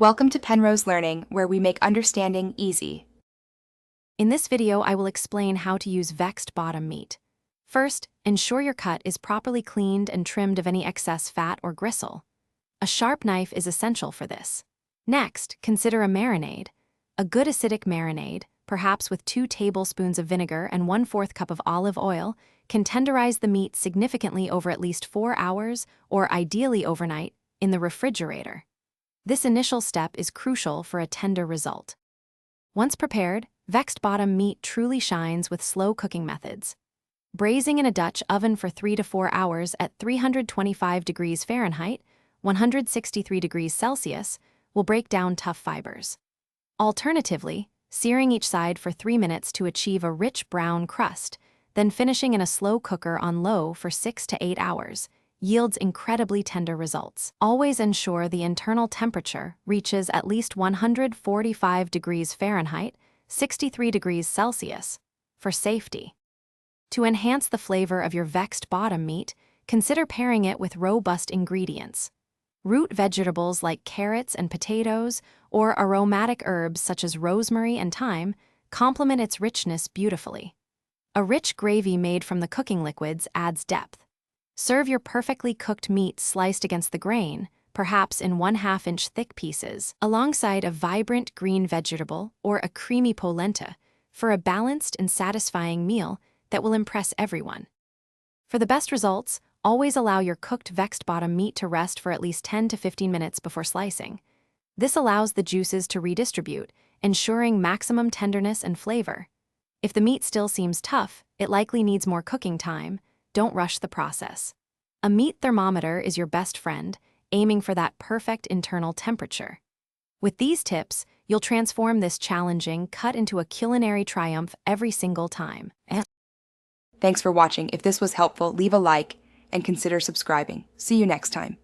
Welcome to Penrose Learning, where we make understanding easy. In this video, I will explain how to use vexed bottom meat. First, ensure your cut is properly cleaned and trimmed of any excess fat or gristle. A sharp knife is essential for this. Next, consider a marinade. A good acidic marinade, perhaps with 2 tablespoons of vinegar and 1/4 cup of olive oil, can tenderize the meat significantly over at least 4 hours, or ideally overnight, in the refrigerator. This initial step is crucial for a tender result. Once prepared, vexed bottom meat truly shines with slow cooking methods. Braising in a Dutch oven for 3 to 4 hours at 325 degrees Fahrenheit, 163 degrees Celsius, will break down tough fibers. Alternatively, searing each side for 3 minutes to achieve a rich brown crust, then finishing in a slow cooker on low for 6 to 8 hours, yields incredibly tender results. Always ensure the internal temperature reaches at least 145 degrees Fahrenheit, 63 degrees Celsius, for safety. To enhance the flavor of your vexed bottom meat, consider pairing it with robust ingredients. Root vegetables like carrots and potatoes, or aromatic herbs such as rosemary and thyme, complement its richness beautifully. A rich gravy made from the cooking liquids adds depth. Serve your perfectly cooked meat sliced against the grain, perhaps in 1/2-inch thick pieces, alongside a vibrant green vegetable or a creamy polenta, for a balanced and satisfying meal that will impress everyone. For the best results, always allow your cooked vexed bottom meat to rest for at least 10 to 15 minutes before slicing. This allows the juices to redistribute, ensuring maximum tenderness and flavor. If the meat still seems tough, it likely needs more cooking time. Don't rush the process. A meat thermometer is your best friend, aiming for that perfect internal temperature. With these tips, you'll transform this challenging cut into a culinary triumph every single time. Thanks for watching. If this was helpful, leave a like and consider subscribing. See you next time.